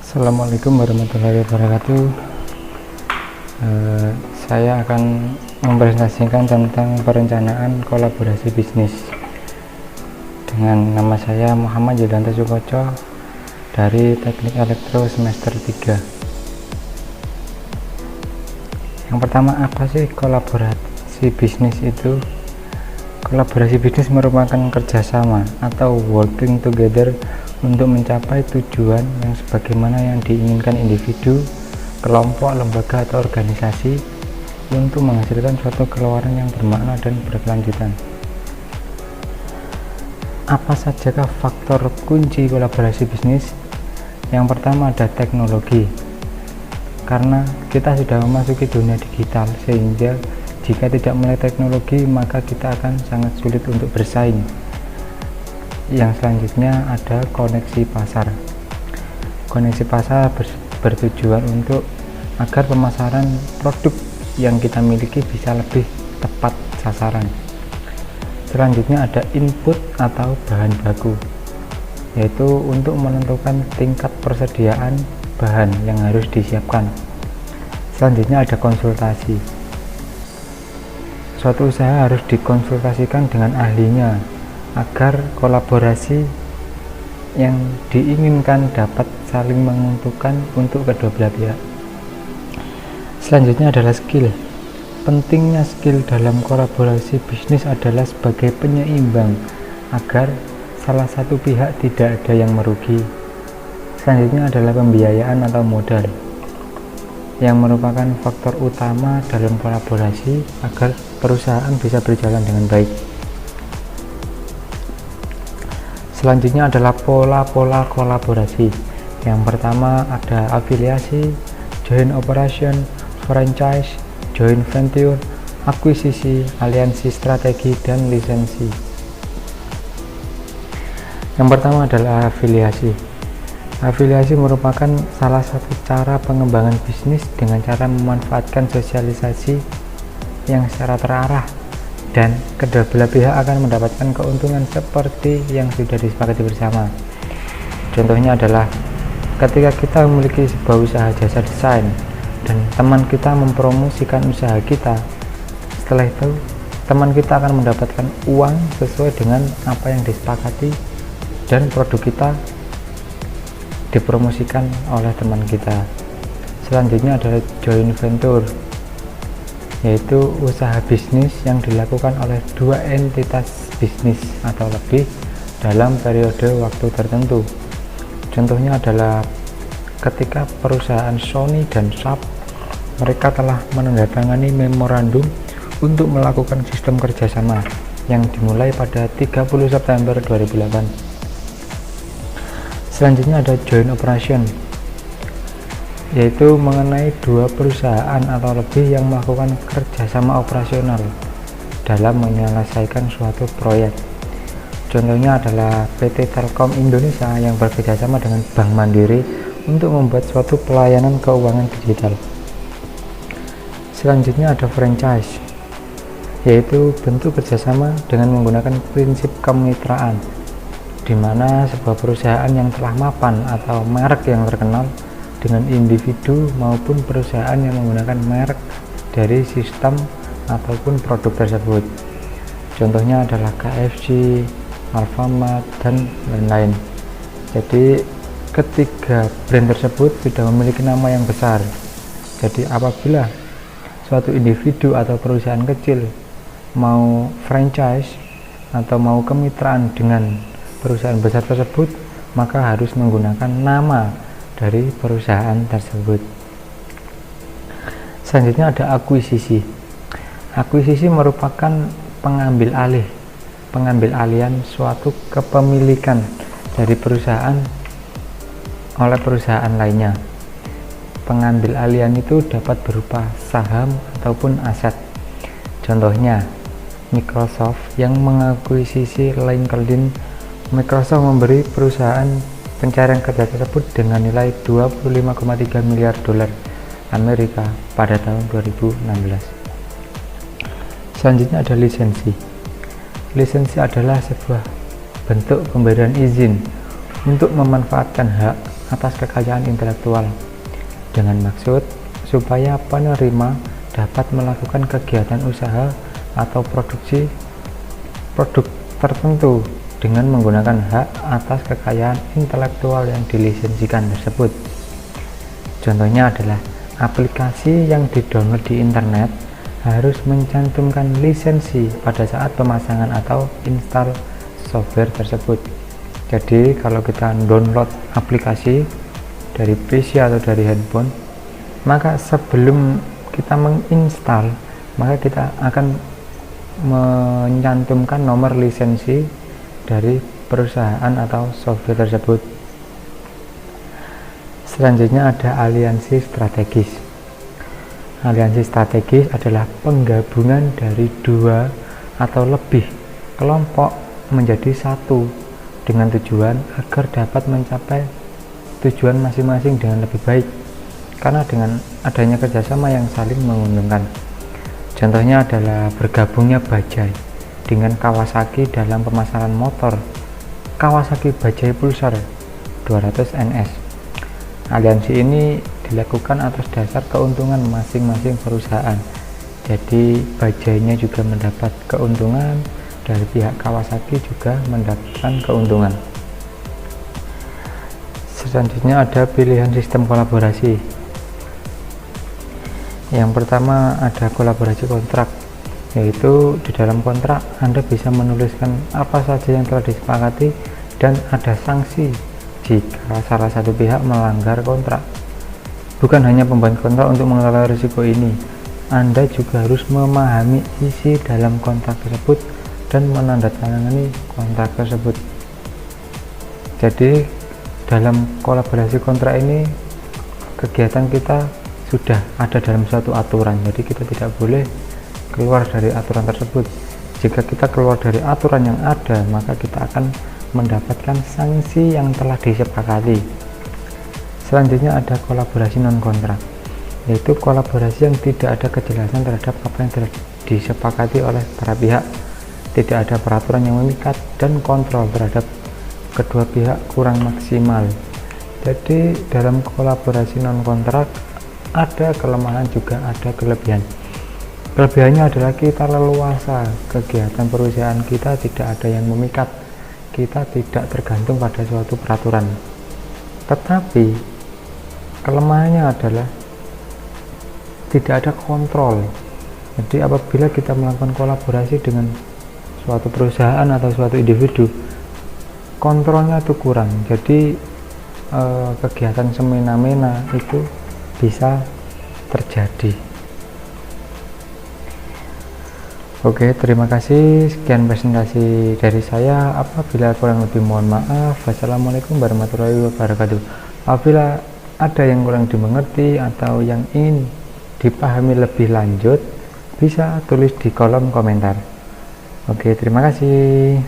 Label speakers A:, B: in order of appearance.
A: Assalamualaikum warahmatullahi wabarakatuh. Saya akan mempresentasikan tentang perencanaan kolaborasi bisnis dengan nama saya Muhammad Yudanto Sukoco dari Teknik Elektro semester 3. Yang pertama, apa sih kolaborasi bisnis itu? Kolaborasi bisnis merupakan kerjasama atau working together untuk mencapai tujuan yang sebagaimana yang diinginkan individu, kelompok, lembaga, atau organisasi untuk menghasilkan suatu keluaran yang bermakna dan berkelanjutan. Apa sajakah faktor kunci kolaborasi bisnis? Yang pertama ada teknologi. Karena kita sudah memasuki dunia digital, sehingga jika tidak mulai teknologi maka kita akan sangat sulit untuk bersaing. Yang selanjutnya ada koneksi pasar. Koneksi pasar bertujuan untuk agar pemasaran produk yang kita miliki bisa lebih tepat sasaran. Selanjutnya ada input atau bahan baku, yaitu untuk menentukan tingkat persediaan bahan yang harus disiapkan. Selanjutnya ada konsultasi. Suatu usaha harus dikonsultasikan dengan ahlinya agar kolaborasi yang diinginkan dapat saling menguntungkan untuk kedua belah pihak. Selanjutnya adalah skill. Pentingnya skill dalam kolaborasi bisnis adalah sebagai penyeimbang agar salah satu pihak tidak ada yang merugi. Selanjutnya adalah pembiayaan atau modal, yang merupakan faktor utama dalam kolaborasi agar perusahaan bisa berjalan dengan baik. Selanjutnya adalah pola-pola kolaborasi. Yang pertama ada afiliasi, joint operation, franchise, joint venture, akuisisi, aliansi strategi, dan lisensi. Yang pertama adalah afiliasi. Afiliasi merupakan salah satu cara pengembangan bisnis dengan cara memanfaatkan sosialisasi yang secara terarah, dan kedua belah pihak akan mendapatkan keuntungan seperti yang sudah disepakati bersama. Contohnya adalah ketika kita memiliki sebuah usaha jasa desain dan teman kita mempromosikan usaha kita, setelah itu teman kita akan mendapatkan uang sesuai dengan apa yang disepakati dan produk kita dipromosikan oleh teman kita. Selanjutnya adalah joint venture, yaitu usaha bisnis yang dilakukan oleh dua entitas bisnis atau lebih dalam periode waktu tertentu. Contohnya adalah ketika perusahaan Sony dan Sharp, mereka telah menandatangani memorandum untuk melakukan sistem kerjasama yang dimulai pada 30 September 2008. Selanjutnya ada joint operation, yaitu mengenai dua perusahaan atau lebih yang melakukan kerjasama operasional dalam menyelesaikan suatu proyek. Contohnya adalah PT Telkom Indonesia yang bekerjasama dengan Bank Mandiri untuk membuat suatu pelayanan keuangan digital. Selanjutnya ada franchise, yaitu bentuk kerjasama dengan menggunakan prinsip kemitraan, di mana sebuah perusahaan yang telah mapan atau merek yang terkenal dengan individu maupun perusahaan yang menggunakan merek dari sistem ataupun produk tersebut. Contohnya adalah KFC, Alfamart, dan lain-lain. Jadi ketiga brand tersebut sudah memiliki nama yang besar. Jadi apabila suatu individu atau perusahaan kecil mau franchise atau mau kemitraan dengan perusahaan besar tersebut, maka harus menggunakan nama dari perusahaan tersebut. Selanjutnya ada akuisisi. Akuisisi merupakan pengambil alihan suatu kepemilikan dari perusahaan oleh perusahaan lainnya. Pengambil alihan itu dapat berupa saham ataupun aset. Contohnya Microsoft yang mengakuisisi LinkedIn. Microsoft memberi perusahaan pencarian kerja tersebut dengan nilai 25,3 miliar dolar Amerika pada tahun 2016. Selanjutnya ada lisensi. Lisensi adalah sebuah bentuk pemberian izin untuk memanfaatkan hak atas kekayaan intelektual dengan maksud supaya penerima dapat melakukan kegiatan usaha atau produksi produk tertentu dengan menggunakan hak atas kekayaan intelektual yang dilisensikan tersebut. Contohnya adalah aplikasi yang didownload di internet harus mencantumkan lisensi pada saat pemasangan atau install software tersebut. Jadi kalau kita download aplikasi dari PC atau dari handphone, maka sebelum kita menginstal, maka kita akan mencantumkan nomor lisensi dari perusahaan atau software tersebut. Selanjutnya ada aliansi strategis. Aliansi strategis adalah penggabungan dari dua atau lebih kelompok menjadi satu dengan tujuan agar dapat mencapai tujuan masing-masing dengan lebih baik, karena dengan adanya kerjasama yang saling menguntungkan. Contohnya adalah bergabungnya Bajaj dengan Kawasaki dalam pemasaran motor Kawasaki Bajaj Pulsar 200 NS. Aliansi ini dilakukan atas dasar keuntungan masing-masing perusahaan. Jadi Bajajnya juga mendapat keuntungan, dari pihak Kawasaki juga mendapatkan keuntungan. Selanjutnya ada pilihan sistem kolaborasi. Yang pertama ada kolaborasi kontrak, yaitu di dalam kontrak Anda bisa menuliskan apa saja yang telah disepakati dan ada sanksi jika salah satu pihak melanggar kontrak. Bukan hanya pembuat kontrak untuk mengelola risiko ini, Anda juga harus memahami isi dalam kontrak tersebut dan menandatangani kontrak tersebut. Jadi dalam kolaborasi kontrak ini kegiatan kita sudah ada dalam suatu aturan, jadi kita tidak boleh keluar dari aturan tersebut. Jika kita keluar dari aturan yang ada, maka kita akan mendapatkan sanksi yang telah disepakati. Selanjutnya ada kolaborasi non kontrak, yaitu kolaborasi yang tidak ada kejelasan terhadap apa yang telah disepakati oleh para pihak, tidak ada peraturan yang mengikat, dan kontrol terhadap kedua pihak kurang maksimal. Jadi dalam kolaborasi non kontrak ada kelemahan juga ada kelebihan. Kelebihannya adalah kita leluasa, kegiatan perusahaan kita tidak ada yang memikat, kita tidak tergantung pada suatu peraturan. Tetapi kelemahannya adalah tidak ada kontrol. Jadi apabila kita melakukan kolaborasi dengan suatu perusahaan atau suatu individu, kontrolnya itu kurang. Jadi kegiatan semena-mena itu bisa terjadi. Oke, terima kasih. Sekian presentasi dari saya. Apabila kurang lebih mohon maaf. Wassalamualaikum warahmatullahi wabarakatuh. Apabila ada yang kurang dimengerti atau yang ingin dipahami lebih lanjut, bisa tulis di kolom komentar. Oke, terima kasih.